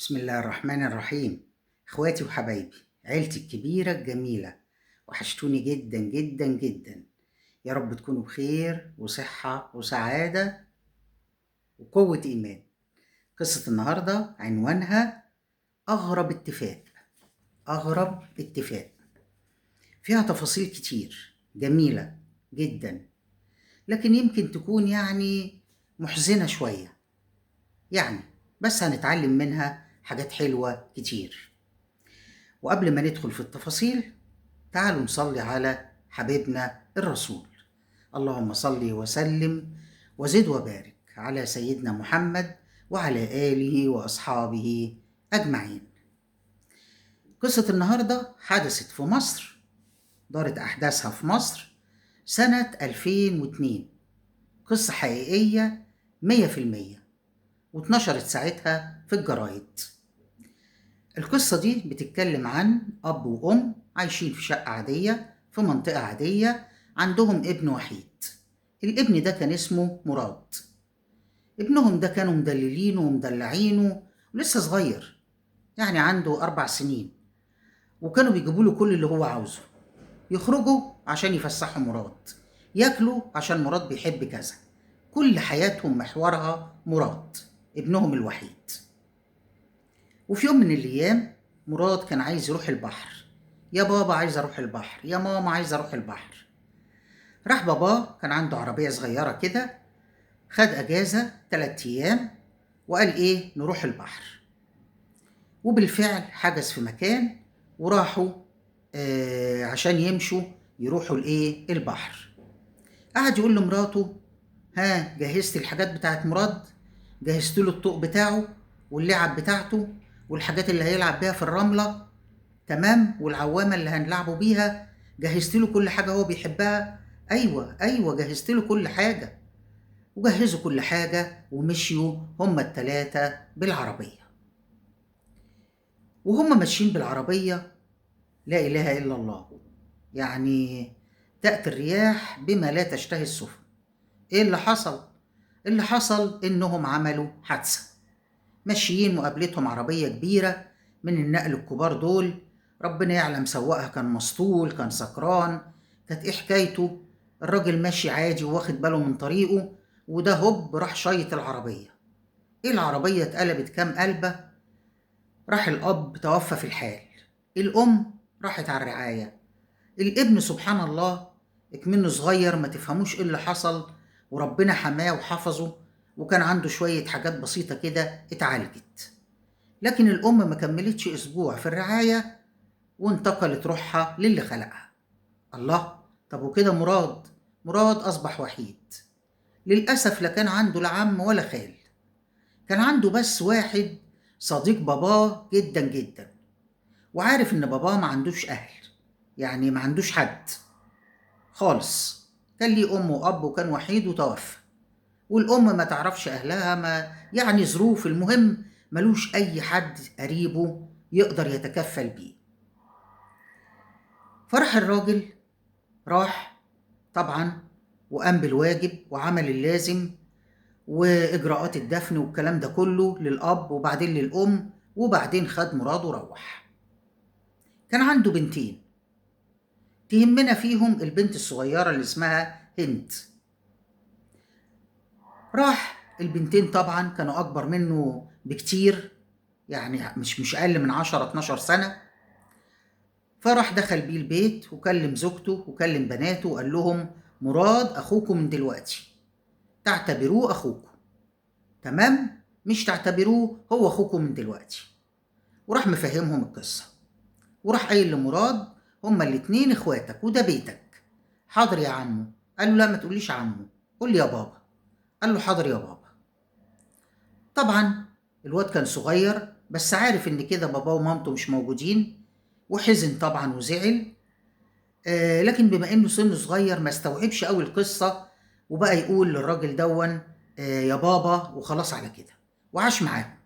بسم الله الرحمن الرحيم. اخواتي وحبايبي، عيلتي الكبيرة الجميلة، وحشتوني جدا جدا جدا. يا رب تكونوا بخير وصحة وسعادة وقوة إيمان. قصة النهاردة عنوانها أغرب اتفاق. أغرب اتفاق فيها تفاصيل كتير جميلة جدا، لكن يمكن تكون محزنة شوية بس هنتعلم منها حاجات حلوة كتير. وقبل ما ندخل في التفاصيل، تعالوا نصلي على حبيبنا الرسول. اللهم صل وسلم وزد وبارك على سيدنا محمد وعلى آله وأصحابه أجمعين. قصة النهاردة حدثت في مصر، دارت أحداثها في مصر سنة 2002. قصة حقيقية 100%، واتنشرت ساعتها في الجرايد. القصة دي بتتكلم عن أب وأم عايشين في شقة عادية في منطقة عادية، عندهم ابن وحيد. الابن ده كان اسمه مراد. ابنهم ده كانوا مدللينه ومدلعينه، ولسه صغير، عنده 4 سنين، وكانوا بيجيبوا له كل اللي هو عاوزه. يخرجوا عشان يفسحوا مراد، ياكلوا عشان مراد بيحب كذا. كل حياتهم محورها مراد ابنهم الوحيد. وفي يوم من الأيام مراد كان عايز يروح البحر. يا بابا عايز أروح البحر، يا ماما عايز أروح البحر. راح باباه، كان عنده عربية صغيرة كده، خد أجازة 3 أيام وقال نروح البحر. وبالفعل حجز في مكان وراحوا عشان يمشوا يروحوا البحر. قعد يقول لمراته: ها، جهزت الحاجات بتاعت مراد؟ جهزت له الطوق بتاعه واللعب بتاعته والحاجات اللي هيلعب بيها في الرملة؟ تمام. والعوامة اللي هنلعبوا بيها؟ جهزت له كل حاجة هو بيحبها؟ ايوه جهزت له كل حاجة. وجهزوا كل حاجة ومشيوا هما ال3 بالعربية. وهم ماشيين بالعربية، لا إله إلا الله، تأتي الرياح بما لا تشتهي السفن. إيه اللي حصل؟ اللي حصل إنهم عملوا حادثة. ماشيين وقابلتهم عربية كبيرة من النقل الكبار دول، ربنا يعلم سواقها كان مسطول، كان سكران، كانت إيه حكايته. الراجل ماشي عادي واخد باله من طريقه، وده هوب راح شايط العربية. العربية اتقلبت كام قلبة. راح الأب توفى في الحال، الأم راحت على الرعاية، الابن سبحان الله اكمنه صغير ما تفهموش ايه اللي حصل، وربنا حماه وحفظه، وكان عنده شوية حاجات بسيطة كده اتعالجت. لكن الأم ما كملتش أسبوع في الرعاية وانتقلت روحها للي خلقها. الله، طب وكده مراد أصبح وحيد. للأسف لا كان عنده لا عم ولا خال، كان عنده بس واحد صديق باباه جدا جدا، وعارف إن باباه ما عندوش أهل، ما عندوش حد خالص. كان ليه أم وأب وكان وحيد وتوفى، والأم ما تعرفش أهلها، ما ظروف، المهم ملوش أي حد قريبه يقدر يتكفل بيه. فرح الراجل، راح طبعا وقام بالواجب وعمل اللازم وإجراءات الدفن والكلام ده كله للأب وبعدين للأم، وبعدين خد مراد وروح. كان عنده بنتين، تهمنا فيهم البنت الصغيرة اللي اسمها هند. راح البنتين طبعا كانوا أكبر منه بكتير، مش أقل من 10 12 سنة. فراح دخل بيه البيت وكلم زوجته وكلم بناته وقال لهم: مراد أخوكم من دلوقتي، تعتبروه أخوكم، تمام؟ مش تعتبروه هو أخوكم من دلوقتي. وراح مفهمهم القصة، وراح قايل لمراد: هما الاتنين اخواتك وده بيتك. حاضر يا عمو. قال له: لا، ما تقوليش عمو، قول لي يا بابا. قال له: حاضر يا بابا. طبعا الواد كان صغير بس عارف ان كده باباه ومامته مش موجودين، وحزن طبعا وزعل. لكن بما انه سنه صغير ما استوعبش قوي القصة، وبقى يقول للراجل دون يا بابا وخلاص على كده، وعاش معاهم.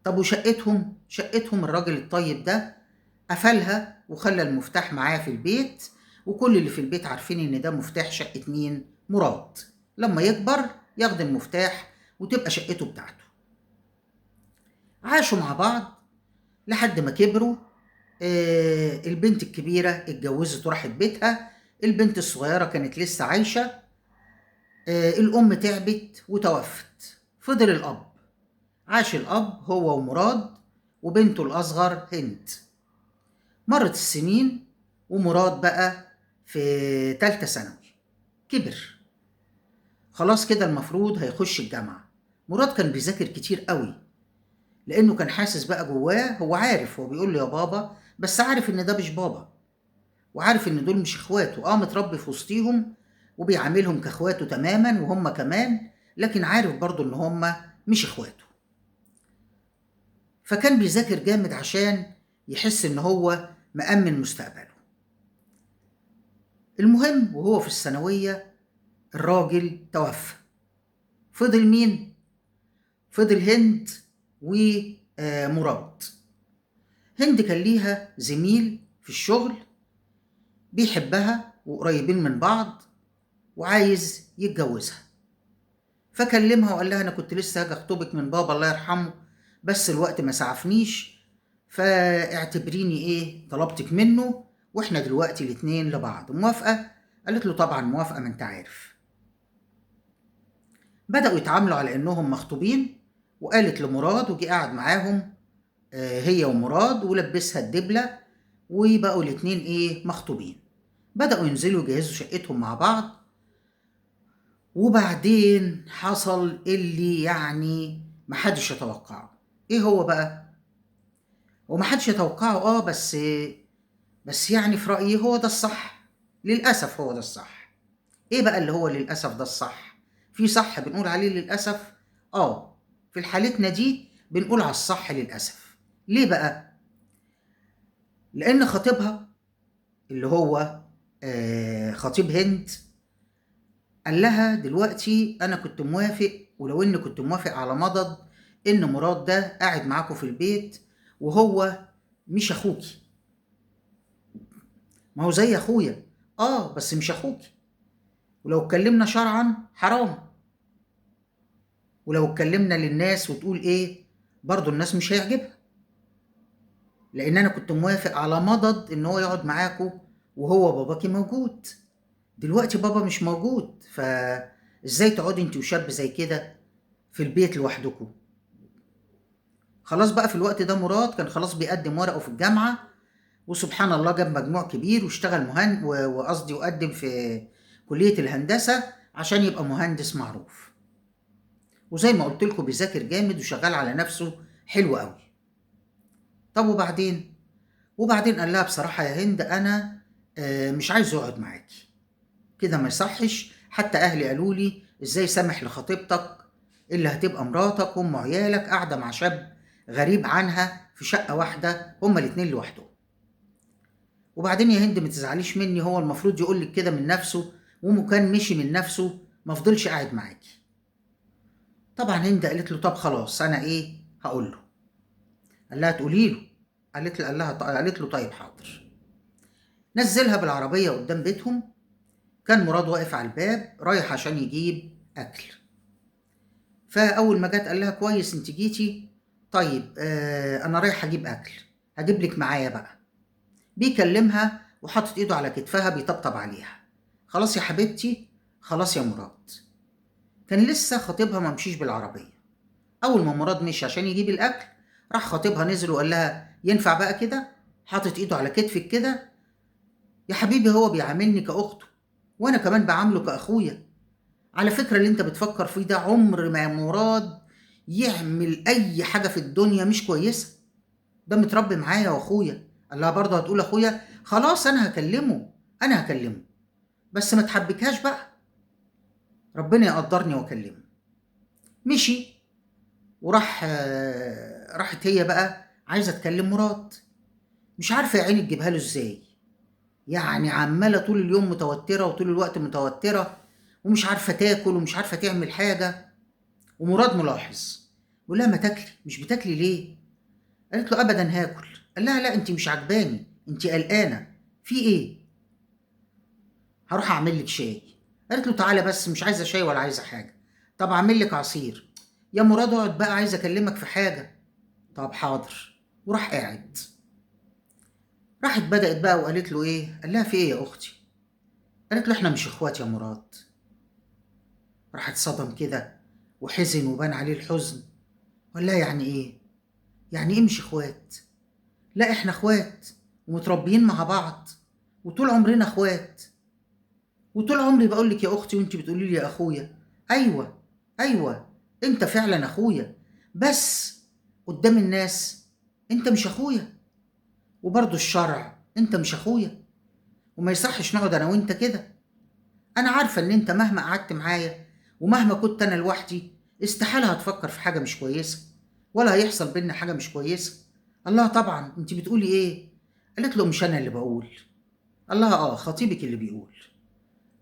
طب شقتهم الراجل الطيب ده قفلها وخلى المفتاح معاه في البيت، وكل اللي في البيت عارفين ان ده مفتاح شقة مين؟ مراد. لما يكبر ياخد المفتاح وتبقى شقته بتاعته. عاشوا مع بعض لحد ما كبروا. البنت الكبيرة اتجوزت وراحت بيتها، البنت الصغيرة كانت لسه عايشة. الأم تعبت وتوفت، فضل الأب. عاش الأب هو ومراد وبنته الأصغر هند. مرت السنين ومراد بقى في تالتة ثانوي، كبر خلاص كده، المفروض هيخش الجامعة. مراد كان بيذاكر كتير قوي، لأنه كان حاسس بقى جواه، هو عارف، هو بيقول له يا بابا، بس عارف إن ده مش بابا، وعارف إن دول مش إخواته. متربي في وسطيهم وبيعاملهم كإخواته تماما وهم كمان، لكن عارف برضه إن هم مش إخواته. فكان بيذاكر جامد عشان يحس إن هو مأمن مستقبله. المهم وهو في الثانوية الراجل توفى. فضل مين؟ فضل هند ومراد. هند كان ليها زميل في الشغل بيحبها وقريبين من بعض وعايز يتجوزها، فكلمها وقال لها أنا كنت لسه هاجي أخطبك من بابا الله يرحمه، بس الوقت ما سعفنيش، فاعتبريني إيه طلبتك منه، وإحنا دلوقتي الاتنين لبعض، موافقة؟ قالت له طبعا موافقة، ما أنت عارف. بدأوا يتعاملوا على إنهم مخطوبين، وقالت لمراد وجي قاعد معاهم هي ومراد ولبسها الدبلة، وبقوا الاتنين إيه مخطوبين. بدأوا ينزلوا يجهزوا شقتهم مع بعض. وبعدين حصل اللي يعني محدش يتوقعه. ايه هو بقى؟ ومحدش يتوقعه بس يعني في رأيي هو ده الصح، للأسف هو ده الصح. ايه بقى اللي هو للأسف ده الصح؟ في صح بنقول عليه للأسف، في حالتنا دي بنقول على الصح للأسف. ليه بقى؟ لأن خطيبها اللي هو خطيب هند قال لها دلوقتي انا كنت موافق، ولو اني كنت موافق على مضض ان مراد ده قاعد معاكم في البيت وهو مش اخوكي. ما هو زي اخويا، بس مش اخوكي، ولو اتكلمنا شرعا حرام، ولو اتكلمنا للناس وتقول ايه برضو الناس مش هيعجبها، لان انا كنت موافق على مضض ان هو يقعد معاكم وهو باباكي موجود. دلوقتي بابا مش موجود، فازاي تقعدي انت وشاب زي كده في البيت لوحدكم؟ خلاص بقى في الوقت ده مراد كان خلاص بيقدم ورقه في الجامعة، وسبحان الله جاب مجموع كبير واشتغل وقصدي وقدم في كلية الهندسة عشان يبقى مهندس معروف. وزي ما قلت لكم بيذاكر جامد وشغال على نفسه حلو قوي. طب وبعدين قال لها بصراحة يا هند أنا مش عايز أقعد معاكي كده، ما يصحش، حتى أهلي قالوا لي إزاي سامح لخطيبتك اللي هتبقى مراتك وأم عيالك قاعدة مع شاب غريب عنها في شقة واحدة هما الاتنين لوحدهم. وبعدين يا هند ما تزعليش مني، هو المفروض يقول لك كده من نفسه، وكان مشي من نفسه ما فضلش قاعد معاكي. طبعا هند قالت له طب خلاص انا ايه هقول له. قال لها تقولي له؟ قالت له طيب حاضر. نزلها بالعربيه قدام بيتهم. كان مراد واقف على الباب رايح عشان يجيب اكل. فاول ما جت قال لها كويس انت جيتي، طيب انا رايح اجيب اكل، هجيب لك معايا بقى. بيكلمها وحاطط ايده على كتفها بيطبطب عليها. خلاص يا حبيبتي، خلاص يا مراد. كان لسه خطيبها ما مشيش بالعربية. أول ما مراد مشي عشان يجيب الأكل راح خطيبها نزل وقال لها ينفع بقى كده؟ حاطط ايده على كتفك كده؟ يا حبيبي هو بيعاملني كأخته، وأنا كمان بعامله كأخويا. على فكرة اللي انت بتفكر فيه ده عمر ما مراد يعمل أي حاجة في الدنيا مش كويسة، ده متربي معايا واخويا. قال لها برضه هتقول اخويا؟ خلاص انا هكلمه بس ما تحبكهاش بقى، ربنا يقدرني واكلمه. مشي وراح راحت هي بقى عايزه تكلم مراد، مش عارفه يا عيني تجيبها له ازاي، يعني عماله طول اليوم متوتره وطول الوقت متوتره، ومش عارفه تاكل ومش عارفه تعمل حاجه. ومراد ملاحظ، بيقول لها ما تاكلي، مش بتاكلي ليه؟ قالت له ابدا هاكل. قال لها لا انت مش عجباني، انت قلقانه، في ايه؟ هروح اعمل لك شاي. قالت له تعالى بس، مش عايزه شاي ولا عايزه حاجه. طب اعمل لك عصير. يا مراد اقعد بقى عايزه اكلمك في حاجه. طب حاضر. وراح قاعد. راحت بدأت بقى وقالت له ايه؟ قال لها في ايه يا اختي؟ قالت له احنا مش اخوات يا مراد. راح اتصدم كده وحزن وبان عليه الحزن. قال لها يعني ايه؟ يعني ايه مش اخوات؟ لا احنا اخوات ومتربيين مع بعض وطول عمرنا اخوات. وطول عمري بقول لك يا اختي وانت بتقولي لي يا اخويا. ايوه، ايوه، انت فعلا اخويا، بس قدام الناس انت مش اخويا، وبرضه الشرع انت مش اخويا، وما يصحش نقعد انا وانت كده. انا عارفه ان انت مهما قعدت معايا ومهما كنت انا لوحدي استحاله هتفكر في حاجه مش كويسه، ولا هيحصل بينا حاجه مش كويسه. الله طبعا، انت بتقولي ايه؟ قالت له مش انا اللي بقول. الله خطيبك اللي بيقول.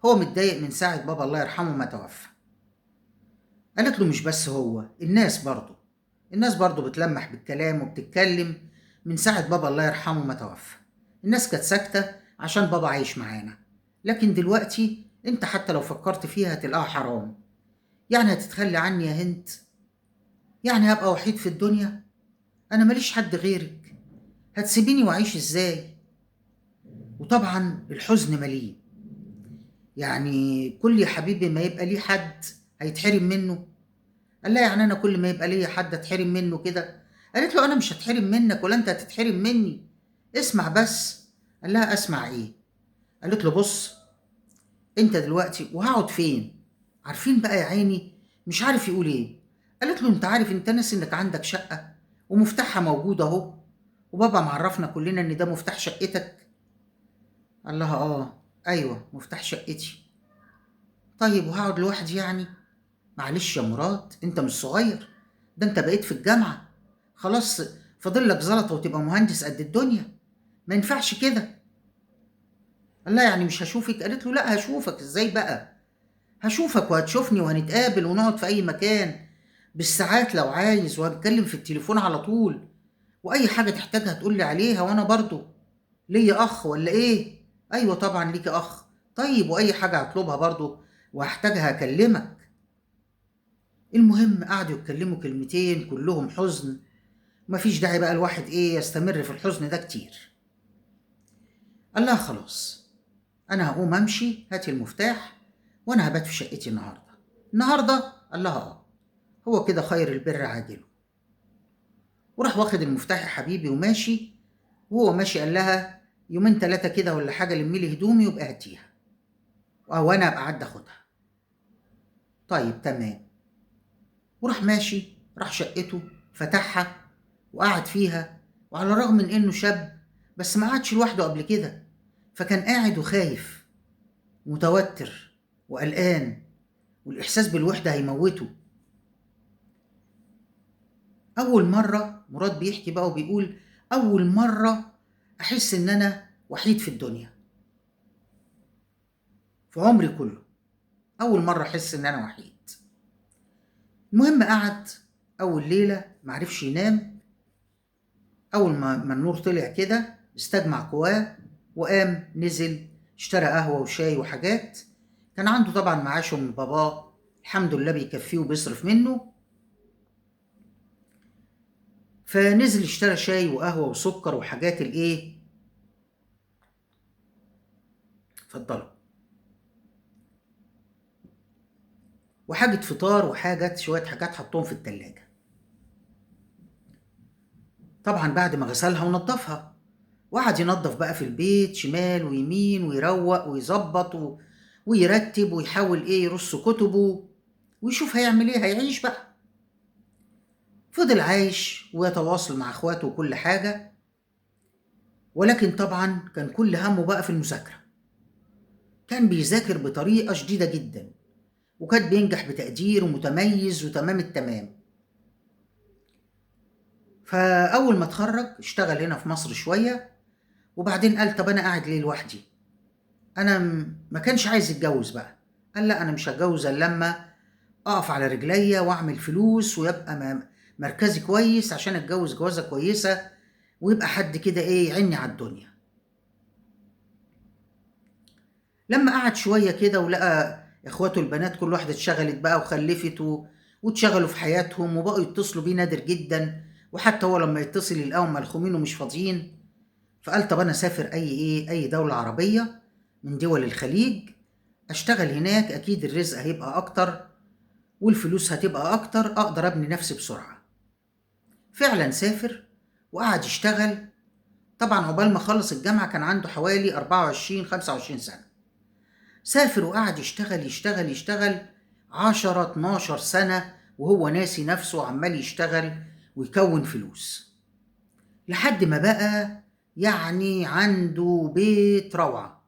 هو متضايق من ساعه بابا الله يرحمه ما توفى. قالت له مش بس هو، الناس برضه بتلمح بالكلام وبتتكلم من ساعة بابا الله يرحمه ما توفى. الناس كانت ساكتة عشان بابا عايش معانا، لكن دلوقتي انت حتى لو فكرت فيها هتلاقيها حرام. يعني هتتخلي عني يا هند؟ يعني هبقى وحيد في الدنيا؟ انا ماليش حد غيرك، هتسيبيني واعيش ازاي؟ وطبعا الحزن مليء. يعني كل يا حبيبي ما يبقى ليه حد هيتحرم منه؟ قال لها يعني انا كل ما يبقى ليا حد اتحرم منه كده؟ قالت له انا مش هتحرم منك ولا انت هتتحرم مني، اسمع بس. قال لها اسمع ايه؟ قالت له بص، انت دلوقتي وهقعد فين؟ عارفين بقى يا عيني، مش عارف يقول ايه. قالت له انت عارف انت ناسي انك عندك شقة ومفتاحها موجود اهو، وبابا معرفنا كلنا ان ده مفتاح شقتك. قال لها ايوه مفتاح شقتي. طيب وهقعد لوحدي يعني؟ معلش يا مراد انت مش صغير، ده انت بقيت في الجامعة خلاص، فاضل لك زلطة وتبقى مهندس قد الدنيا، ما ينفعش كده. قال لها يعني مش هشوفك؟ قالت له لا هشوفك ازاي بقى؟ هشوفك وهتشوفني وهنتقابل ونقعد في اي مكان بالساعات لو عايز، وهنتكلم في التليفون على طول، واي حاجة تحتاجها تقول لي عليها، وانا برضو ليا اخ ولا ايه؟ ايوه طبعا ليكي اخ. طيب واي حاجة هطلبها برضو وهحتاجها اكلمك. المهم قعدوا يتكلموا كلمتين كلهم حزن، مفيش داعي بقى الواحد يستمر في الحزن ده كتير. قال لها خلاص انا هقوم امشي، هاتي المفتاح وانا هبات في شقتي النهارده. قال لها هو كده خير البر عاجله. وراح واخد المفتاح يا حبيبي وماشي. وهو ماشي قال لها يومين ثلاثة كده ولا حاجة لمي لي هدومي وابقى هاتيها وانا ابقى عدى اخدها. طيب تمام. وراح ماشي، راح شقته، فتحها وقعد فيها. وعلى الرغم من انه شاب بس ما قعدش لوحده قبل كده، فكان قاعد وخايف ومتوتر وقلقان، والاحساس بالوحده هيموته. اول مره مراد بيحكي بقى وبيقول اول مره احس ان انا وحيد في الدنيا في عمري كله، اول مره احس ان انا وحيد. المهم قعد اول ليله معرفش ينام. اول ما النور طلع كده استجمع قواه وقام نزل اشترى قهوة وشاي وحاجات. كان عنده طبعا معاشه من باباه الحمد لله بيكفيه وبيصرف منه. فنزل اشترى شاي وقهوة وسكر وحاجات اتفضلوا، وحاجة فطار وحاجات شوية حاجات حطهم في التلاجة. طبعا بعد ما غسلها ونضفها وقعد ينظف بقى في البيت شمال ويمين ويروق ويظبط ويرتب ويحاول يرص كتبه ويشوف هيعمل هيعيش بقى. فضل عايش ويتواصل مع اخواته وكل حاجة، ولكن طبعا كان كل همه بقى في المذاكرة. كان بيذاكر بطريقة شديدة جدا وكان بينجح بتقدير ومتميز وتمام التمام. فأول ما اتخرج اشتغل هنا في مصر شوية، وبعدين قال طب أنا قاعد ليه لوحدي؟ أنا ما كانش عايز يتجوز بقى. قال لا أنا مش هتجوز إلا لما أقف على رجليا وأعمل فلوس ويبقى مركزي كويس عشان أتجوز جوازة كويسة ويبقى حد كده يعيني على الدنيا. لما قعد شوية كده ولقى اخواته البنات كل واحدة اتشغلت بقى وخلفت واتشغلوا في حياتهم وبقوا يتصلوا بيه نادر جدا وحتى هو لما يتصل يلاقيهم ملخومين ومش فاضيين. فقال طب انا اسافر اي دولة عربية من دول الخليج، اشتغل هناك اكيد الرزق هيبقى اكتر والفلوس هتبقى اكتر، اقدر ابني نفسي بسرعة. فعلا سافر وقعد يشتغل. طبعا عقبال ما خلص الجامعة كان عنده حوالي 24 25 سنة. سافر وقعد يشتغل يشتغل يشتغل 10 12 سنة وهو ناسي نفسه وعمال يشتغل ويكون فلوس، لحد ما بقى يعني عنده بيت روعة.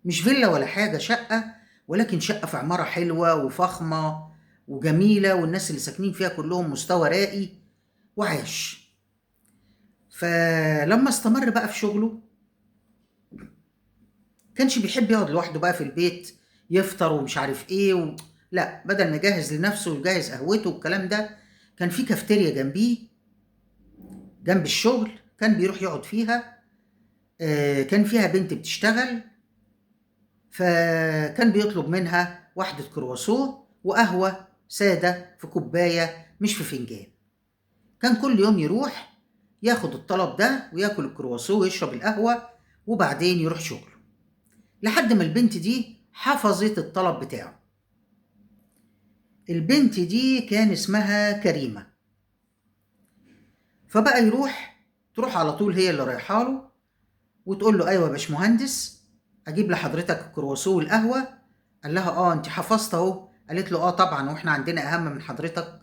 مش فيلا ولا حاجة، شقة، ولكن شقة في عمارة حلوة وفخمة وجميلة، والناس اللي ساكنين فيها كلهم مستوى راقي وعاش. فلما استمر بقى في شغله كانش بيحب يقعد لوحده بقى في البيت يفطر ومش عارف ايه لا، بدل ما يجهز لنفسه ويجهز قهوته والكلام ده، كان في كافتيريا جنبيه جنب الشغل كان بيروح يقعد فيها. كان فيها بنت بتشتغل، فكان بيطلب منها واحدة كرواسون وقهوة سادة في كوباية مش في فنجان. كان كل يوم يروح ياخد الطلب ده وياكل الكرواسون ويشرب القهوة وبعدين يروح شغله، لحد ما البنت دي حفظت الطلب بتاعه. البنت دي كان اسمها كريمة. فبقى تروح على طول هي اللي رايحه له وتقول له ايوه يا باشمهندس، اجيب لحضرتك الكرواسون والقهوه. قال لها اه انت حفظت اهو. قالت له اه طبعا، واحنا عندنا اهم من حضرتك.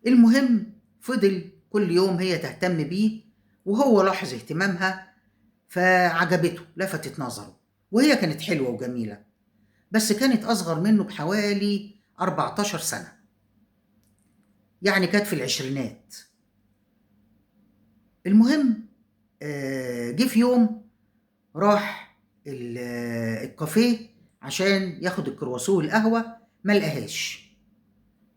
المهم فضل كل يوم هي تهتم بيه وهو لاحظ اهتمامها فعجبته لفتت نظره. وهي كانت حلوه وجميله، بس كانت اصغر منه بحوالي 14 سنه، يعني كانت في العشرينات. المهم جه في يوم راح الكافيه عشان ياخد الكرواسون والقهوة، ما لقاهاش.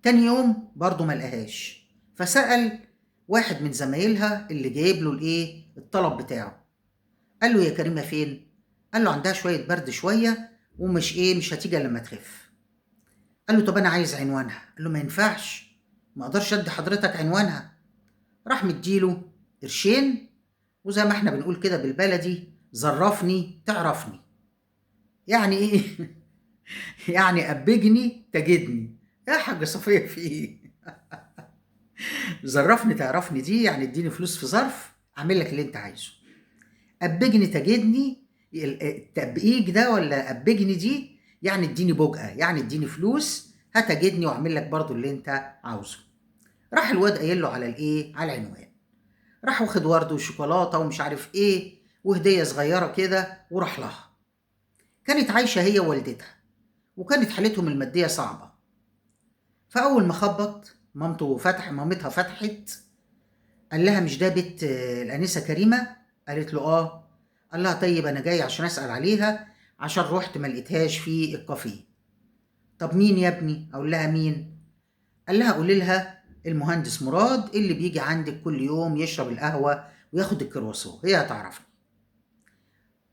تاني يوم برضه ما لقاهاش، فسأل واحد من زمايلها اللي جايب له الطلب بتاعه. قال له يا كريمة فين؟ قال له عندها شوية برد شوية ومش مش هتيجي لما تخف. قال له طب انا عايز عنوانها. قال له ما ينفعش، ما اقدرش ادي حضرتك عنوانها. راح مديله قرشين، وزي ما احنا بنقول كده بالبلدي زرفني تعرفني. يعني ايه؟ يعني أبجني تجدني. يا حاجة صفية في ايه؟ زرفني تعرفني دي يعني اديني فلوس في ظرف اعمل لك اللي انت عايزه. أبجني تجدني، التبقيج ده ولا أبجني دي يعني اديني بجأة، يعني اديني فلوس هتجدني واعمل لك برضو اللي انت عاوزه. راح الواد قايل له على على العنوان. راح واخد ورد وشوكولاتة ومش عارف ايه وهدية صغيرة كده وراح لها. كانت عايشة هي ووالدتها وكانت حالتهم المادية صعبة. فأول ما خبط مامتها فتحت. قال لها مش ده بيت الأنسة كريمة؟ قالت له آه. قال لها طيب أنا جاي عشان أسأل عليها، عشان رحت ما لقيتهاش في الكافيه. طب مين يا ابني؟ أقول لها مين؟ قال لها قولي لها المهندس مراد اللي بيجي عندك كل يوم يشرب القهوة وياخد الكرواسون، هي هتعرفني.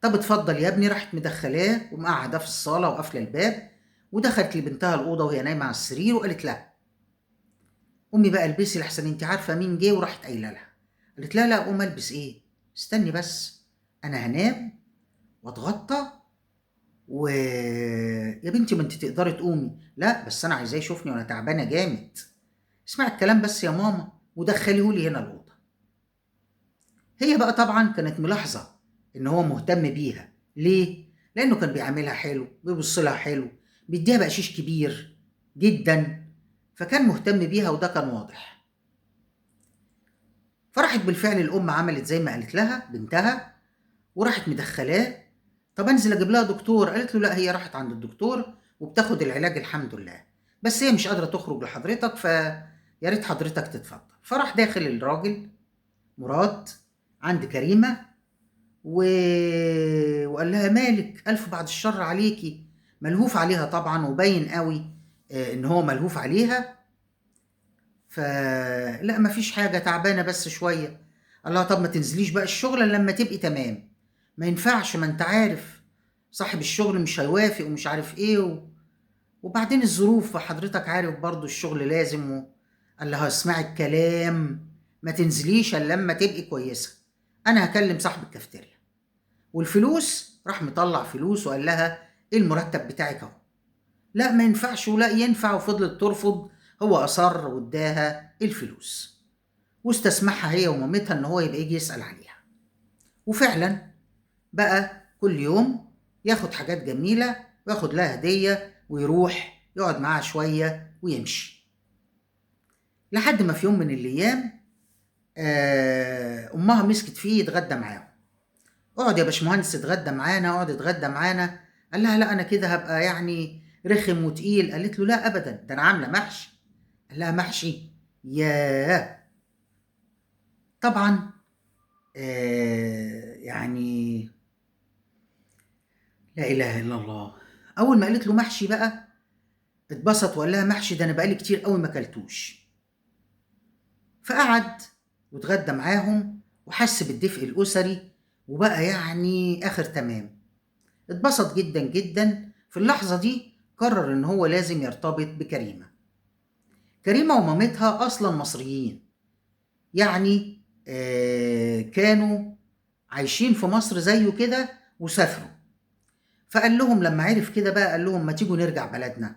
طب اتفضل يا ابني. راحت مدخلاه ومقعداه في الصالة وقافلة الباب، ودخلت لبنتها الأوضة وهي نايمة على السرير وقالت لها قومي بقى البسي لحسن انت عارفه مين جه. وراحت قايله لها. قالت لا قوم البس ايه، استني بس انا هنام واتغطى يا بنتي ما انت تقدري تقومي. لا بس انا عايزاه يشوفني وانا تعبانه جامد. اسمعي الكلام بس يا ماما ودخليهولي هنا الاوضه. هي بقى طبعا كانت ملاحظه ان هو مهتم بيها. ليه؟ لانه كان بيعاملها حلو، بيبص لها حلو، بيديها بقشيش كبير جدا، فكان مهتم بيها وده كان واضح. فراحت بالفعل الأم عملت زي ما قالت لها بنتها وراحت مدخلاه. طب انزل اجيب لها دكتور؟ قالت له لا هي راحت عند الدكتور وبتاخد العلاج الحمد لله، بس هي مش قادرة تخرج لحضرتك، يا ريت حضرتك تتفضل. فراح داخل الراجل مراد عند كريمة و... وقال لها مالك ألف بعد الشر عليكي. ملهوف عليها طبعا وباين قوي ان هو ملهوف عليها. فلا مفيش حاجة، تعبانة بس شوية. قال لها طب ما تنزليش بقى الشغل إلا لما تبقي تمام. ما ينفعش، ما انت عارف صاحب الشغل مش هيوافق ومش عارف ايه وبعدين الظروف، فحضرتك عارف برضو الشغل لازم قال لها اسمعي الكلام ما تنزليش الا لما تبقي كويسه، انا هكلم صاحب الكافتيريا. والفلوس، راح مطلع فلوس وقال لها ايه المرتب بتاعك اهو. لا ما ينفعش ولا ينفع، وفضلت ترفض. هو اصر واداها الفلوس، واستسمحها هي ومامتها ان هو يبقى يجي يسأل عليها. وفعلا بقى كل يوم ياخد حاجات جميلة وياخد لها هدية ويروح يقعد معاها شوية ويمشي. لحد ما في يوم من الأيام أمها مسكت فيه يتغدى معاهم. اقعد يا باشمهندس اتغدى معانا، اقعد اتغدى معانا. قال لها لا أنا كده هبقى يعني رخم وتقيل. قالت له لا أبدا، ده أنا عاملة محشي. قال لها محشي؟ ياه. طبعا يعني لا إله إلا الله. أول ما قالت له محشي بقى اتبسط وقال لها محشي ده أنا بقالي كتير قوي ما أكلتوش. فقعد واتغدى معاهم وحس بالدفء الأسري، وبقى يعني آخر تمام. اتبسط جدا جدا. في اللحظة دي قرر إن هو لازم يرتبط بكريمة. كريمة ومامتها أصلا مصريين، يعني كانوا عايشين في مصر زيه كده وسافروا. فقال لهم لما عرف كده بقى قال لهم ما تيجوا نرجع بلدنا.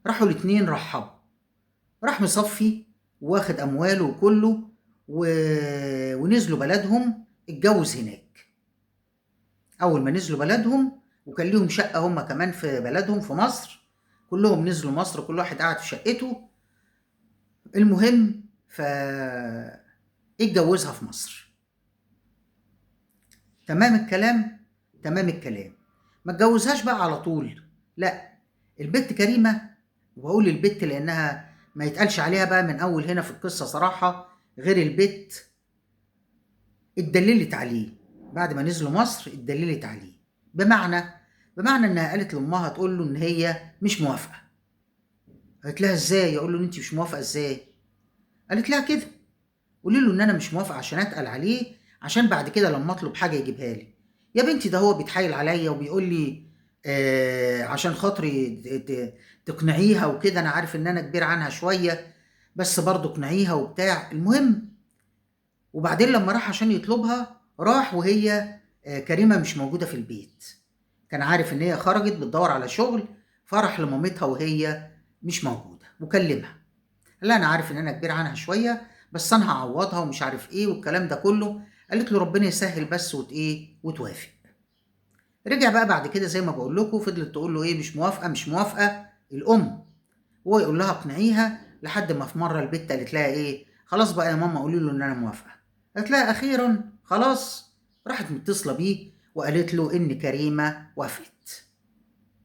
راحوا الاتنين رحبوا. راح مصفي واخد امواله وكله و... ونزلوا بلدهم. اتجوز هناك. اول ما نزلوا بلدهم وكان ليهم شقة هم كمان في بلدهم في مصر، كلهم نزلوا مصر، كل واحد قاعد في شقته. المهم اتجوزها في مصر. تمام الكلام. تمام الكلام. ما اتجوزهاش بقى على طول، لا. البت كريمة، وبقول البت لأنها ما يتقالش عليها بقى من أول هنا في القصة صراحة غير البت، اتدللت عليه. بعد ما نزلوا مصر اتدللت عليه. بمعنى إنها قالت لأمها تقول له إن هي مش موافقة. قالت لها إزاي؟ يقول له أنت مش موافقة إزاي؟ قالت لها كده، قولي له إن أنا مش موافقة عشان أتقل عليه، عشان بعد كده لما أطلب حاجة يجيبها لي. يا بنتي ده هو بيتحايل عليا وبيقول لي عشان خاطري تقنعيها وكده. انا عارف ان انا كبير عنها شوية، بس برضه اقنعيها وبتاع. المهم، وبعدين لما راح عشان يطلبها راح وهي كريمة مش موجودة في البيت. كان عارف ان هي خرجت بتدور على شغل، فرح لمامتها وهي مش موجودة وكلمها. قال لها انا عارف ان انا كبير عنها شوية، بس انا هعوضها ومش عارف ايه والكلام ده كله. قالت له ربنا يسهل بس وتوافق. رجع بقى بعد كده زي ما بقول لكم، فضلت تقول له ايه مش موافقه مش موافقه الام، وهو يقول لها اقنعيها. لحد ما في مره البت قالت لها ايه خلاص بقى يا ماما قولي له ان انا موافقه. قالت لها اخيرا خلاص. راحت متصله بيه وقالت له ان كريمه وافقت.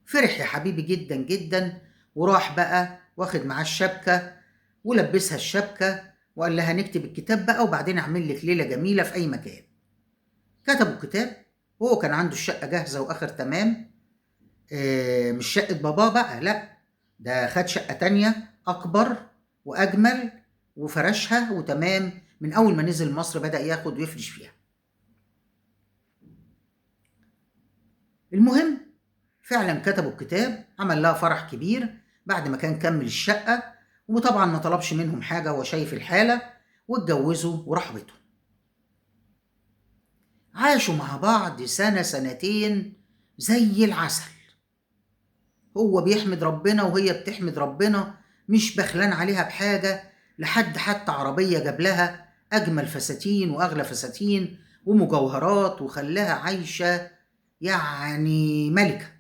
فرح يا حبيبي جدا جدا، وراح بقى واخد معاه الشبكه ولبسها الشبكه وقال لها نكتب الكتاب بقى وبعدين اعمل لك ليله جميله في اي مكان. كتبوا الكتاب وهو كان عنده الشقه جاهزه واخر تمام. مش شقة باباه بقى، لأ، ده خد شقة تانية أكبر وأجمل وفرشها وتمام. من أول ما نزل مصر بدأ ياخد ويفرش فيها. المهم فعلا كتبوا الكتاب، عمل لها فرح كبير بعد ما كان كمل الشقة، وطبعا ما طلبش منهم حاجة، هو شايف الحالة. واتجوزوا وراحوا بيتهم. عاشوا مع بعض سنة سنتين زي العسل. هو بيحمد ربنا وهي بتحمد ربنا، مش بخلان عليها بحاجة. لحد حتى عربية جاب لها أجمل فساتين وأغلى فساتين ومجوهرات، وخلاها عايشة يعني ملكة.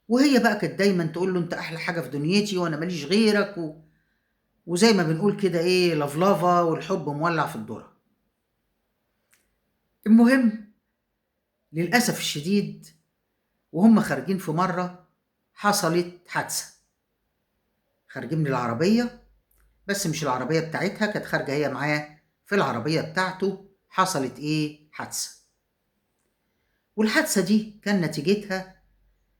وهي بقى كانت دايما تقول له أنت أحلى حاجة في دنيتي وأنا ماليش غيرك وزي ما بنقول كده إيه لفلافة، والحب مولع في الذرة. المهم للأسف الشديد وهم خارجين في مرة حصلت حادثة. خارجين من العربية، بس مش العربية بتاعتها، كانت خارجة هي معاه في العربية بتاعته. حصلت ايه حادثة. والحادثة دي كان نتيجتها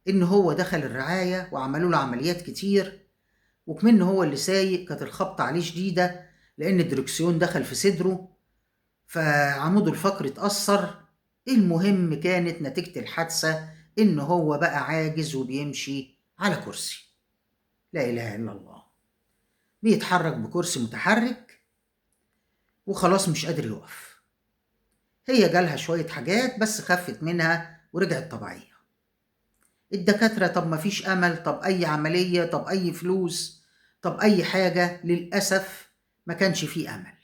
ان هو دخل الرعاية وعملوا له عمليات كتير، وكمان هو اللي سايق كانت الخبطة عليه شديدة لان الدركسيون دخل في صدره فعموده الفقري اتأثر. المهم كانت نتيجة الحادثة ان هو بقى عاجز وبيمشي على كرسي. لا اله الا الله. بيتحرك بكرسي متحرك وخلاص مش قادر يقف. هي جالها شوية حاجات بس خفت منها ورجعت طبيعية. الدكاترة طب مفيش أمل، طب أي عملية، طب أي فلوس، طب أي حاجة. للأسف ما كانش فيه أمل،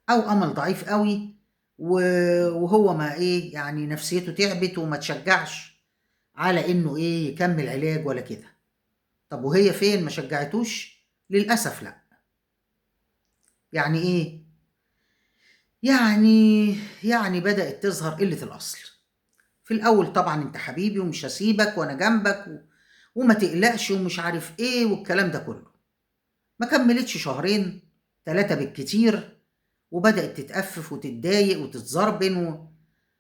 أو أمل ضعيف قوي. وهو ما إيه يعني نفسيته تعبت وما تشجعش على إنه إيه يكمل علاج ولا كده. طب وهي فين؟ ما شجعتوش؟ للأسف لأ. يعني إيه؟ يعني بدأت تظهر قلة الأصل. في الأول طبعًا أنت حبيبي ومش هاسيبك وأنا جنبك وما تقلقش ومش عارف إيه والكلام ده كله. ما كمّلتش شهرين، 3 بالكتير، وبدأت تتأفف وتتضايق وتتزربن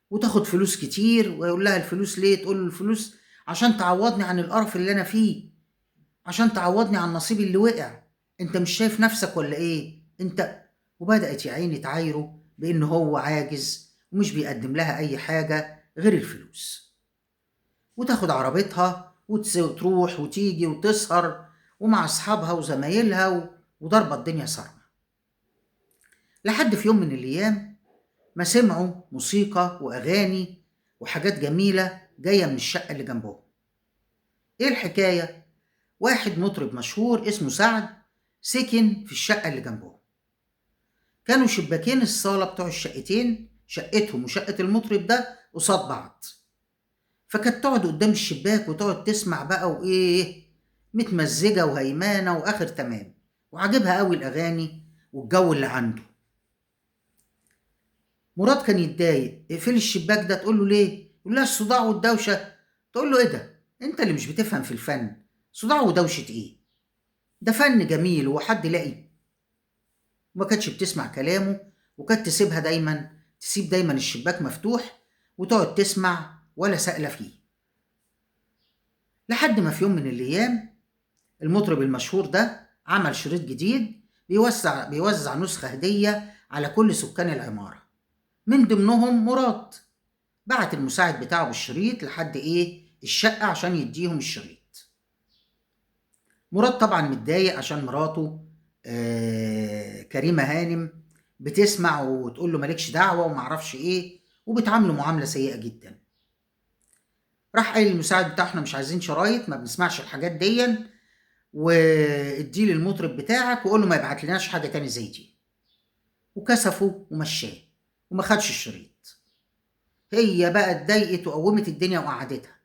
وتاخد فلوس كتير، ويقول لها الفلوس ليه؟ تقول له الفلوس عشان تعوّضني عن القرف اللي أنا فيه، عشان تعوّضني عن نصيبي اللي وقع. أنت مش شايف نَفْسك والّا إيه؟ وبدأت يا عيني تعايره بإن هو عاجز ومش بيقدّم لها أي حاجة غير الفلوس. وتاخد عربيتها تروح وتيجي وتسهر ومع أصحابها وزمايلها وضاربة الدنيا صارمة. لحد في يوم من الأيام ما سمعوا موسيقى وأغاني وحاجات جميلة جاية من الشقة اللي جنبهم. إيه الحكاية؟ واحد مطرب مشهور اسمه سعد سكن في الشقة اللي جنبهم. كانوا شباكين الصالة بتوع الشقتين، شقتهم وشقة المطرب ده، قصاد بعض. فكانت تقعد قدام الشباك وتقعد تسمع بقى وإيه، متمزجة وهيمانة وآخر تمام، وعاجبها قوي الأغاني والجو اللي عنده. مراد كان يتضايق، اقفلي الشباك ده. تقول له ليه؟ يقول لها الصداع والدوشة. تقول له إيه ده؟ أنت اللي مش بتفهم في الفن، صداع ودوشة إيه؟ ده فن جميل وحد لاقي. وما كانتش بتسمع كلامه، وكانت تسيب دايما الشباك مفتوح وتقعد تسمع ولا سائلة فيه. لحد ما في يوم من الأيام المطرب المشهور ده عمل شريط جديد بيوزع نسخة هدية على كل سكان العمارة، من ضمنهم مراد. بعت المساعد بتاعه بالشريط لحد الشقة عشان يديهم الشريط. مراد طبعا متضايق عشان مراته كريمة هانم بتسمع وتقول له مالكش دعوة ومعرفش ايه، وبتعامله معاملة سيئة جدا. راح قايل للمساعد بتاعه احنا مش عايزين شرايط، ما بنسمعش الحاجات دي، واديه للمطرب بتاعك وقول له ما يبعت لناش حاجة تاني زي دي. وكسفه ومشاه وما خدش الشريط. هي بقى اتضايقت وقومت الدنيا وقعدتها.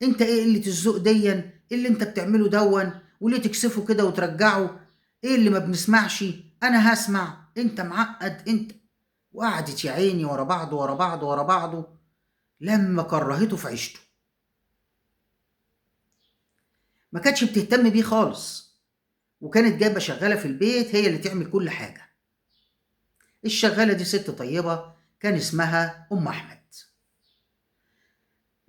انت ايه قلة الذوق دي؟ ايه اللي انت بتعمله دون؟ وليه تكسفه كده وترجعه؟ ايه اللي ما بنسمعش؟ انا هسمع، انت معقد انت. وقعدت يا عيني ورا بعضه ورا بعضه ورا بعضه لما كرهته في عيشته. ما كانتش بتهتم بيه خالص، وكانت جايبه شغاله في البيت هي اللي تعمل كل حاجه. الشغاله دي ست طيبه كان اسمها ام احمد.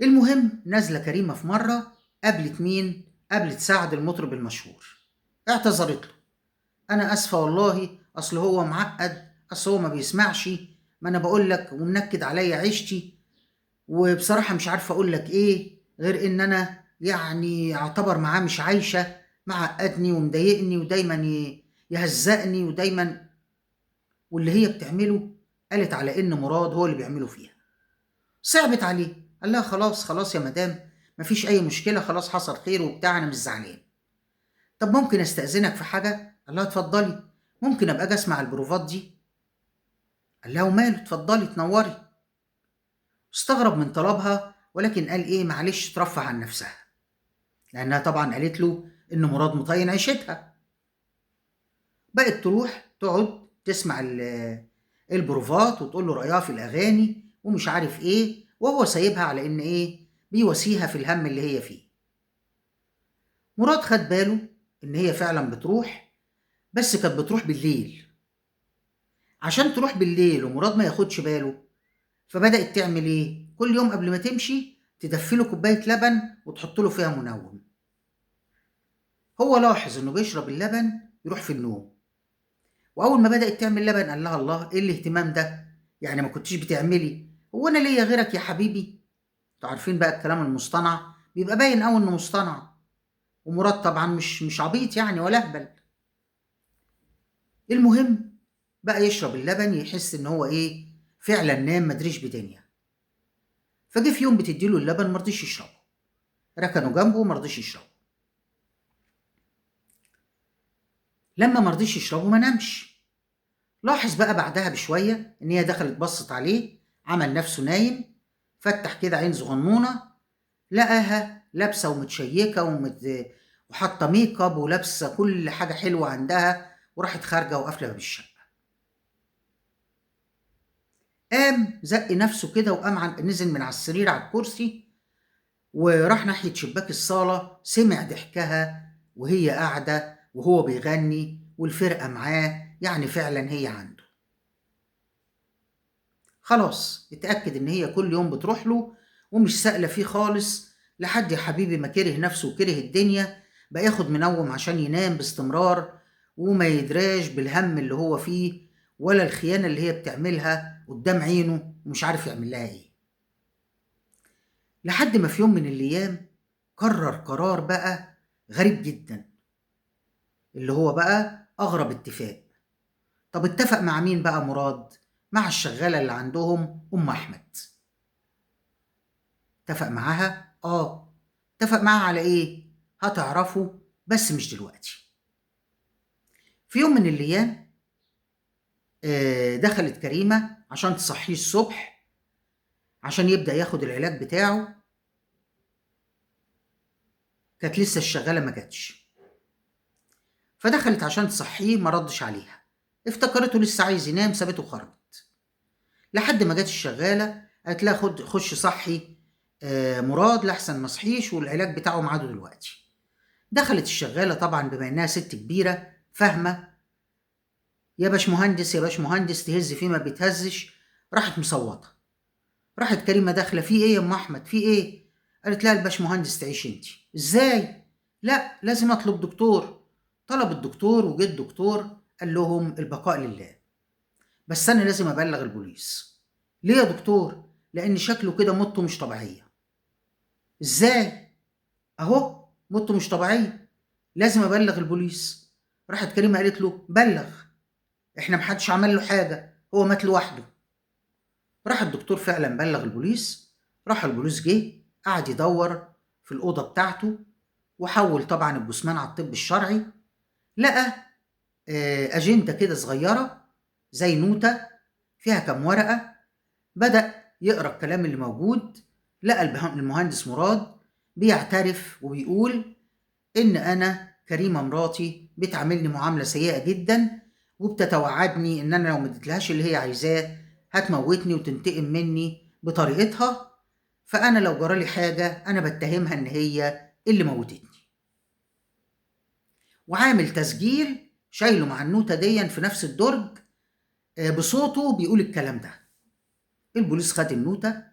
المهم نازله كريمه في مره، قابلت مين؟ قابلت سعد المطرب المشهور. اعتذرت له، انا اسفه والله، اصل هو معقد، اصل هو ما بيسمعش، ما انا بقول لك ومنكد عليا عيشتي، وبصراحه مش عارفه اقول لك ايه غير ان انا يعني اعتبر معاه مش عايشه، معقدني ومضايقني ودايما يهزقني ودايما. واللي هي بتعمله قالت على ان مراد هو اللي بيعمله فيها. صعبت عليه، قال لها خلاص خلاص يا مدام، مفيش اي مشكله، خلاص حصل خير وبتاع، انا مش زعلان. طب ممكن استاذنك في حاجه؟ قال لها اتفضلي، ممكن ابقى اجي اسمع البروفات دي؟ قال لها وماله، اتفضلي تنوري. استغرب من طلبها، ولكن قال معلش ترفه عن نفسها، لانها طبعا قالت له ان مراد مطين عيشتها. بقت تروح تقعد تسمع البروفات وتقول له رايها في الاغاني ومش عارف ايه، وهو سايبها على ان بيواسيها في الهم اللي هي فيه. مراد خد باله ان هي فعلا بتروح، بس كانت بتروح بالليل. عشان تروح بالليل ومراد ما ياخدش باله، فبدأت تعمل كل يوم قبل ما تمشي تدفله كوباية لبن وتحط له فيها منوم. هو لاحظ انه بيشرب اللبن يروح في النوم. واول ما بدأت تعمل لبن قال لها الله ايه الاهتمام ده؟ يعني ما كنتيش بتعملي؟ هو انا ليا غيرك يا حبيبي؟ انتوا عارفين بقى الكلام المصطنع بيبقى باين قوي انه مصطنع. ومراد طبعا مش عبيط يعني ولا اهبل. المهم بقى يشرب اللبن يحس إن هو إيه، فعلًا نام مدريش بدنيا. فجه في يوم بتدّي له اللبن ما رضيش يشربه، ركنه جنبه وما رضيش يشربه. لمّا ما رضيش يشربه ما نامش. لاحظ بقى بعدها بشوية إن هي دخلت بصّت عليه، عمل نَفْسه نايم، فتّح كده عين صغنونة، لقاها لابسة ومتشيّكة وحاطّة makeup ولابسة كل حاجة حلوة عندها، وراحت خارجة وقافلة باب الشقة. قام زَق نَفْسه كده وقام نزل من على السرير على الكرسي، وراح ناحية شباك الصالة، سمع ضحكها وهي قاعدة وهو بيغني والفرقة معاه، يعني فعلًا هي عنده. خلاص اتأكد إن هي كل يوم بتروح له ومش سائلة فيه خالص، لحد يا حبيبي ما كره نفسه وكره الدنيا، بقى ياخد منوم عشان ينام باستمرار وما يدراش بالهم اللي هو فيه ولا الخيانة اللي هي بتعملها قدام عينه ومش عارف يعمل لها ايه. لحد ما في يوم من الأيام قرر قرار بقى غريب جدا، اللي هو بقى أغرب اتفاق. طب اتفق مع مين بقى مراد؟ مع الشغالة اللي عندهم أم أحمد. اتفق معاها؟ اتفق معاها على إيه؟ هتعرفوا بس مش دلوقتي. في يوم من الأيام دخلت كريمة عشان تصحيه الصبح عشان يبدأ ياخد العلاج بتاعه. كانت لسه الشغالة ما جاتش، فدخلت عشان تصحيه ما ردش عليها، افتكرته لسه عايز ينام سابته وخرجت. لحد ما جت الشغالة قالت لها خش صحي مراد لحسن ما صحيش والعلاج بتاعه ميعاده دلوقتي. دخلت الشغالة طبعا بما إنها ست كبيرة فاهمة، يا باشمهندس يا باشمهندس، تهز فيه ما بيتهزش. راحت مصوتة. راحت كريمة داخلة، في ايه يا ام احمد في ايه؟ قالت لها الباشمهندس تعيش انت. ازاي؟ لا لازم اطلب دكتور. طلب الدكتور وجه الدكتور قال لهم البقاء لله، بس انا لازم ابلغ البوليس. ليه يا دكتور؟ لان شكله كده موته مش طبيعية. ازاي؟ اهو موته مش طبيعية، لازم ابلغ البوليس. راحت كريمة قالت له بلغ، احنا محدش عمل له حاجة، هو مات لوحده. راح الدكتور فعلا بلغ البوليس. راح البوليس جه قعد يدور في الأوضة بتاعته وحول طبعا الجثمان على الطب الشرعي. لقى أجندة كده صغيرة زي نوتة فيها كام ورقة. بدأ يقرأ الكلام اللي موجود. لقى المهندس مراد بيعترف وبيقول إن أنا كريمة مراتي بتعاملني معاملة سيئة جدا، وبتتوعدني إن أنا لو مديتلهاش اللي هي عايزاه هتموتني وتنتقم مني بطريقتها، فأنا لو جرالي حاجة أنا بتهمها إن هي اللي موتتني. وعامل تسجيل شايله مع النوتة دي في نفس الدرج بصوته بيقول الكلام ده. البوليس خد النوتة،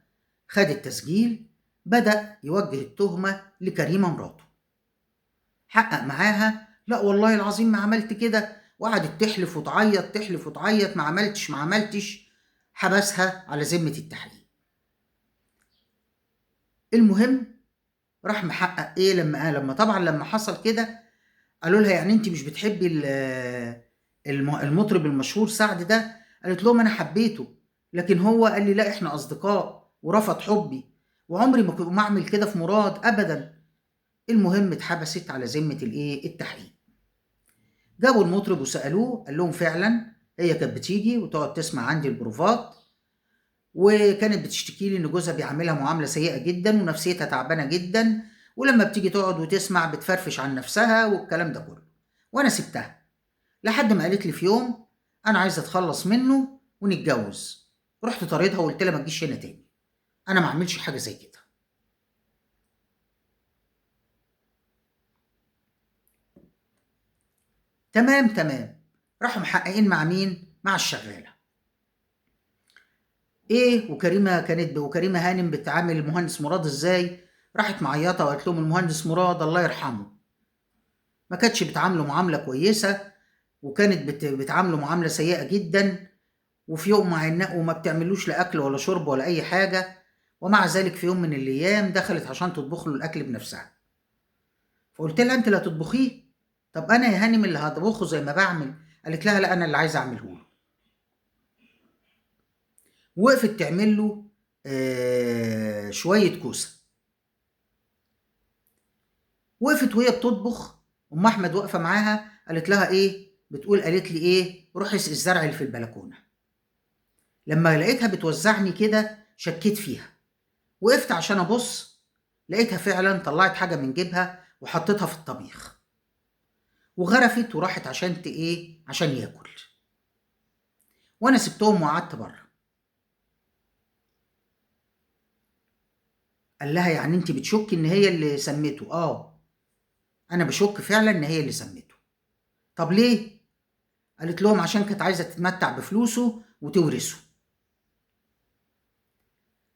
خد التسجيل، بدأ يوجه التهمة لكريمة مراته. حقق معاها لا والله العظيم ما عملت كده، وقعدت تحلف وتعيط تحلف وتعيط، ما عملتش ما عملتش. حبسها على ذمة التحقيق. المهم راح محقق ايه لما طبعا لما حصل كده قالوا لها يعني انت مش بتحبي المطرب المشهور سعد ده؟ قالت لهم انا حبيته، لكن هو قال لي لا احنا اصدقاء ورفض حبي، وعمري ما اعمل كده في مراد ابدا. المهم اتحبست على ذمة الايه التحقيق. جابوا المطرب وسألوه قال لهم فعلا هي كانت بتيجي وتقعد تسمع عندي البروفات، وكانت بتشتكي لي ان جوزها بيعاملها معامله سيئه جدا ونفسيتها تعبانه جدا، ولما بتيجي تقعد وتسمع بتفرفش عن نفسها والكلام ده كله. وانا سبتها لحد ما قالت لي في يوم انا عايزه اتخلص منه ونتجوز. رحت طاردها وقلت لها ما تجيش هنا تاني، انا ما اعملش حاجه زي كده. تمام تمام. راحوا محققين مع مين؟ مع الشغاله. ايه وكريمه هانم بتعامل المهندس مراد ازاي؟ راحت معيطه وقالت لهم المهندس مراد الله يرحمه ما كانتش بتعامله معامله كويسه، وكانت بتعامله معامله سيئه جدا، وفي يوم وما بتعملوش لا اكل ولا شرب ولا اي حاجه. ومع ذلك في يوم من الايام دخلت عشان تطبخ له الاكل بنفسها. فقلت لها انت اللي هتطبخيه؟ طب انا يا هانم اللي هطبخه زي ما بعمل قالت لها لا انا اللي عايزه اعمله له. وقفت تعمل له شويه كوسه. وقفت وهي بتطبخ، ام احمد واقفه معاها، قالت لها ايه؟ قالت لي ايه؟ روحي اسقي الزرع اللي في البلكونه. لما لقيتها بتوزعني كده شكيت فيها، وقفت عشان ابص، لقيتها فعلا طلعت حاجه من جيبها وحطتها في الطبيخ، وغرفت وراحت عشان ايه؟ عشان ياكل. وانا سبتهم وقعدت بره. قال لها يعني انت بتشك ان هي اللي سمته؟ اه انا بشك فعلا ان هي اللي سمته. طب ليه؟ قالت لهم عشان كانت عايزه تتمتع بفلوسه وتورثه.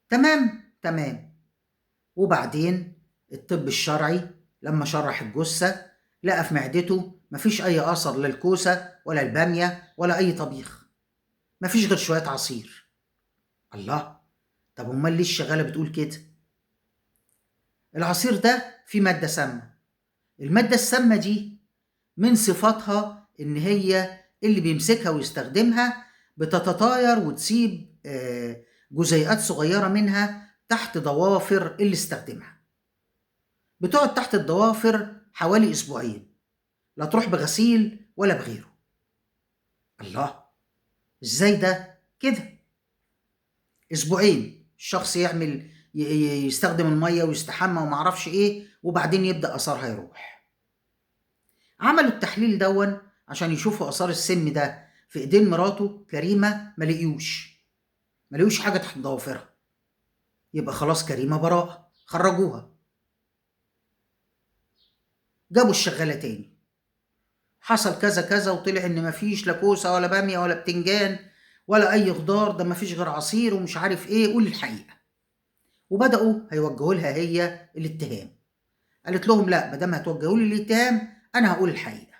تمام تمام. وبعدين الطب الشرعي لما شرح الجثه لقى في معدته مفيش اي اثر للكوسه ولا الباميه ولا اي طبيخ، مفيش غير شويه عصير. الله، طب امال ليه الشغاله بتقول كده؟ العصير ده فيه ماده سامه. الماده السامه دي من صفاتها ان هي اللي بيمسكها ويستخدمها بتتطاير وتسيب جزيئات صغيره منها تحت ضوافر اللي استخدمها. بتقعد تحت الضوافر حوالي اسبوعين، لا تروح بغسيل ولا بغيره. الله، ازاي ده كده؟ اسبوعين الشخص يعمل يستخدم الميه ويستحمى ومعرفش ايه، وبعدين يبدا اثرها يروح. عملوا التحليل دون عشان يشوفوا اثار السم ده في ايدين مراته كريمه، ما لقيوش حاجه تحت ضوافرها. يبقى خلاص كريمه براءه، خرجوها. جابوا الشغاله تاني، حصل كذا كذا وطلع ان مفيش لا كوسه ولا باميه ولا بتنجان ولا اي خضار، ده مفيش غير عصير ومش عارف ايه، قول الحقيقه. وبداوا هيوجهوا لها هي الاتهام. قالت لهم لا، ما دام هتوجهوا لي الاتهام انا هقول الحقيقه.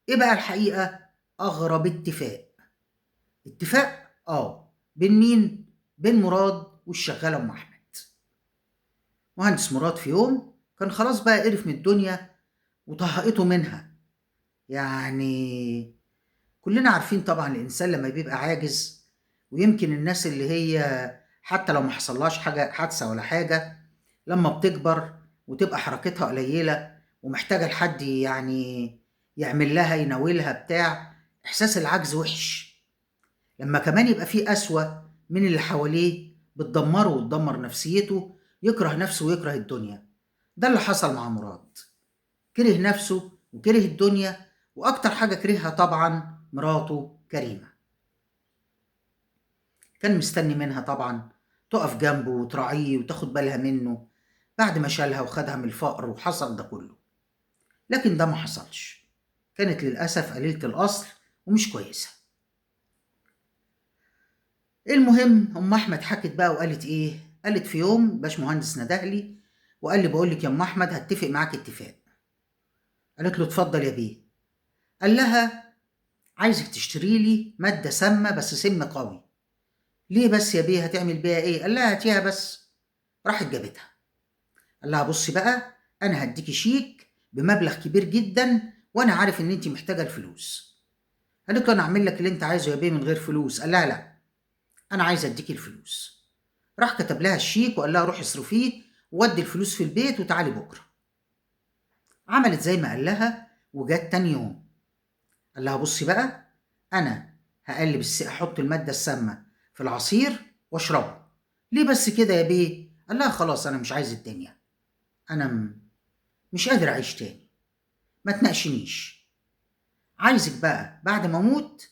ايه بقى الحقيقه؟ اغرب اتفاق. اتفاق بين مين؟ بين مراد والشغاله ام احمد. مهندس مراد في يوم كان خلاص بقى قرف من الدنيا وطهقته منها. يعني كلنا عارفين طبعا الانسان لما بيبقى عاجز، ويمكن الناس اللي هي حتى لو ما حصلهاش حاجه حادثه ولا حاجه، لما بتكبر وتبقى حركتها قليله ومحتاجه لحد يعني يعمل لها يناولها بتاع، احساس العجز وحش. لما كمان يبقى فيه قسوة من اللي حواليه بتدمره وتدمر نفسيته، يكره نفسه ويكره الدنيا. ده اللي حصل مع مراد، كره نفسه وكره الدنيا، وأكتر حاجة كرهها طبعا مراته كريمة. كان مستني منها طبعا تقف جنبه وتراعيه وتاخد بالها منه بعد ما شالها وخدها من الفقر وحصل ده كله. لكن ده ما حصلش، كانت للأسف قليلة الأصل ومش كويسة. المهم ام احمد حكت بقى وقالت ايه؟ قالت في يوم باشمهندس ندهلي وقال لي بقول لك يا ام احمد هتفق معاك اتفاق. قالت له اتفضل يا بيه. قال لها عايزك تشتري لي ماده سامه بس سم قوي. ليه بس يا بيه؟ هتعمل بيها ايه؟ قال لها هاتيها بس. راحت جابتها. قال لها بصي بقى، انا هديكي شيك بمبلغ كبير جدا وانا عارف ان انت محتاجه الفلوس. قالت له انا اعمل لك اللي انت عايزه يا بيه من غير فلوس. قال لها لا، انا عايز اديكي الفلوس. راح كتب لها الشيك وقال لها روحي اصرفيه وودي الفلوس في البيت وتعالي بكره. عملت زي ما قال لها وجت تاني يوم. قال لها بصي بقى، انا احط الماده السامه في العصير واشربه. ليه بس كده يا بيه؟ قال لها خلاص انا مش عايز الدنيا، انا مش قادر اعيش تاني، ما تناقشنيش. عايزك بقى بعد ما اموت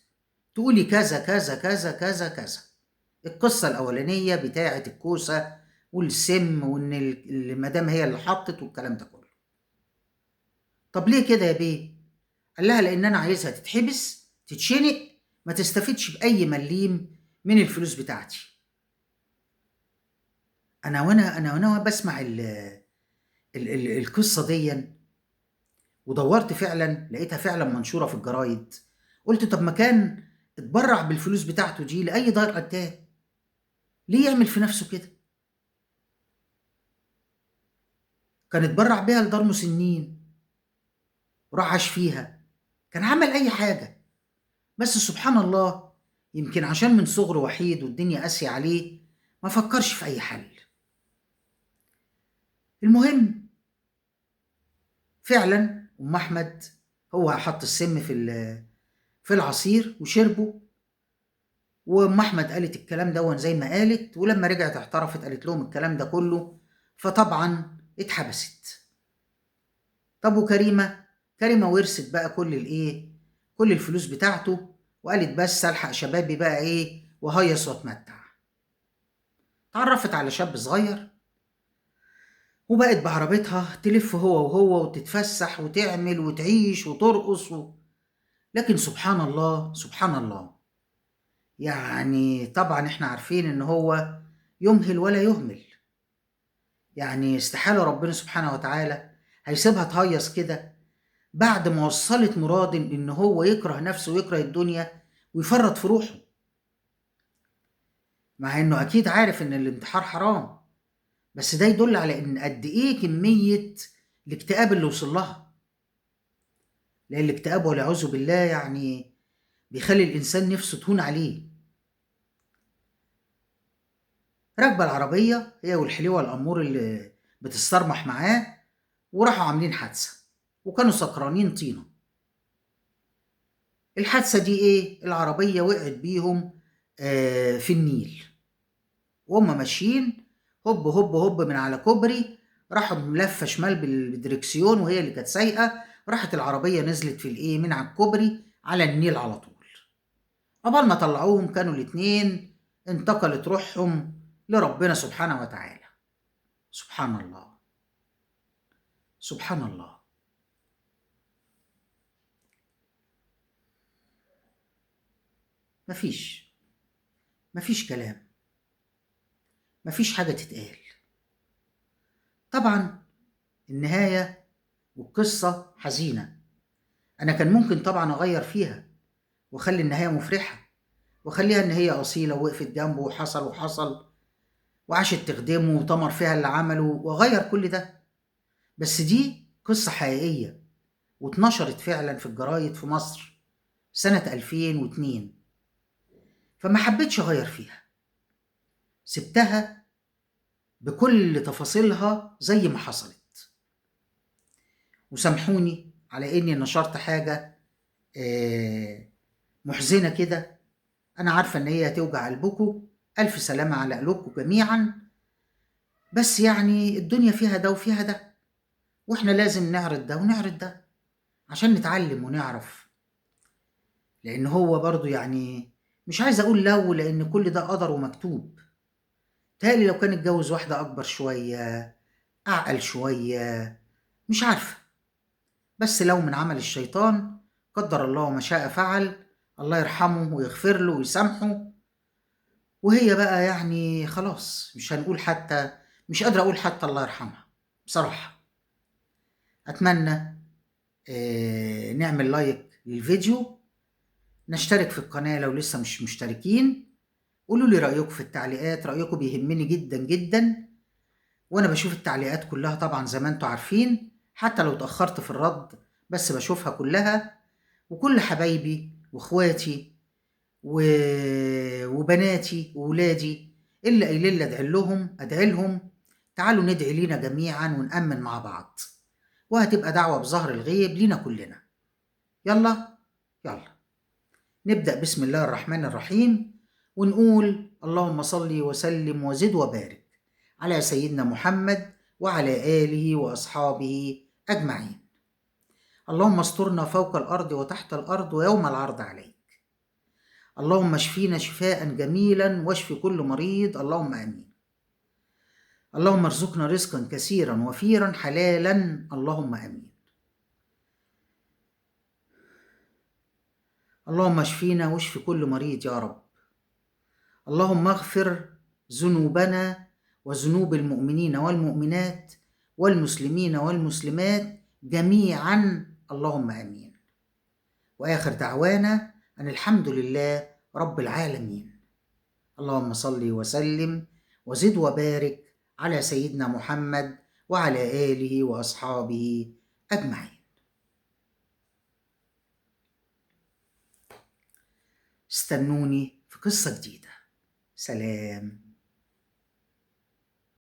تقولي كذا كذا كذا كذا كذا، القصة الأولانية بتاعة الكوسة والسم وإن المدام هي اللي حطت والكلام ده كله. طب ليه كده يا بيه؟ قال لها لأن أنا عايزها تتحبس تتشنق، ما تستفيدش بأي مليم من الفلوس بتاعتي. أنا بسمع القصة دي ودورت فعلا لقيتها فعلا منشورة في الجرايد. قلت طب ما كان اتبرع بالفلوس بتاعته دي لأي دار قتال، ليه يعمل في نفسه كده؟ كان اتبرع بيها لدار مسنين وراح عاش فيها، كان عمل اي حاجه. بس سبحان الله، يمكن عشان من صغره وحيد والدنيا قاسية عليه ما فكرش في أي حل. المهم فعلا أم أحمد هو حط السم في العصير وشربه، وأم أحمد قالت الكلام ده زي ما قالت، ولما رجعت اعترفت قالت لهم الكلام ده كله، فطبعا اتحبست. طب وكريمة؟ كريمة ورثت بقى كل الفلوس بتاعته، وقالت بس ألحق شبابي بقى وهيص واتمتع. اتعرفت على شاب صغير، وبقت بعربيتها تلف هو وتتفسح وتعمل وتعيش وترقص لكن سبحان الله سبحان الله، يعني طبعا احنا عارفين ان هو يمهل ولا يهمل. يعني استحالة ربنا سبحانه وتعالى هيسيبها تهيص كده بعد ما وصلت مراد ان هو يكره نفسه ويكره الدنيا ويفرط في روحه، مع انه اكيد عارف ان الانتحار حرام. بس ده يدل على ان قد ايه كمية الاكتئاب اللي وصل لها. لان الاكتئاب والعياذ بالله يعني بيخلي الانسان نفسه تهون عليه. راكبة العربية هي والحليوة الامور اللي بتسترمح معاه، وراحوا عاملين حادثة، وكانوا سكرانين طينة. الحادثة دي العربية وقعت بيهم في النيل، وهم ماشيين هوب هوب هوب من على كوبري، راحوا ملفة شمال بالدركسيون وهي اللي كانت سايقة، راحت العربية نزلت في من على الكوبري على النيل على طول. قبل ما طلعوهم كانوا الاتنين انتقلت روحهم لربنا سبحانه وتعالى. سبحان الله سبحان الله. مفيش مفيش كلام، مفيش حاجة تتقال. طبعا النهاية والقصة حزينة. أنا كان ممكن طبعا أغير فيها وأخلي النهاية مفرحة، وأخليها إن هي أصيلة ووقفت جنبه وحصل وعاشت تخدمه وطمر فيها اللي عمله، وأغير كل ده. بس دي قصة حقيقية واتنشرت فعلا في الجرايد في مصر سنة 2002، فما حبيتش أغير فيها، سبتها بكل تفاصيلها زي ما حصلت. وسامحوني على إني نشرت حاجة محزنة كده. أنا عارفة إن هي هتوجع قلبكم، ألف سلامة على قلوبكم جميعا. بس يعني الدنيا فيها ده وفيها ده، وإحنا لازم نعرض ده ونعرض ده عشان نتعلم ونعرف. لأن هو برضو يعني مش عايز أقول لأن كل ده قدر ومكتوب. تهيألي لو كان اتجوز واحدة أكبر شوية، أعقل شوية، مش عارفة. بس لو من عمل الشيطان، قدر الله ما شاء فعل، الله يرحمه ويغفر له ويسامحه. وهي بقى يعني خلاص مش هنقول حتى، مش قادر أقول حتى الله يرحمها بصراحة. أتمنى نعمل لايك للفيديو، نشترك في القناة لو لسه مش مشتركين. قولوا لي رأيكم في التعليقات، رأيكم بيهمني جدا جدا، وأنا بشوف التعليقات كلها طبعا زي ما انتوا عارفين، حتى لو اتأخرت في الرد بس بشوفها كلها. وكل حبايبي واخواتي وبناتي وولادي اللي قايلين لي ادعي لهم، تعالوا ندعي لينا جميعا ونأمن مع بعض، وهتبقى دعوة بظهر الغيب لينا كلنا. يلا يلا نبدأ بسم الله الرحمن الرحيم، ونقول اللهم صل وسلم وزد وبارك على سيدنا محمد وعلى آله وأصحابه أجمعين. اللهم استرنا فوق الأرض وتحت الأرض ويوم العرض عليك. اللهم اشفينا شفاء جميلا واشف كل مريض، اللهم آمين. اللهم ارزقنا رزقا كثيرا وفيرا حلالا، اللهم آمين. اللهم اشفينا واشف كل مريض يا رب. اللهم اغفر ذنوبنا وذنوب المؤمنين والمؤمنات والمسلمين والمسلمات جميعا، اللهم آمين. وآخر دعوانا أن الحمد لله رب العالمين. اللهم صل وسلم وزد وبارك على سيدنا محمد وعلى آله وأصحابه أجمعين. استنوني في قصة جديدة. سلام.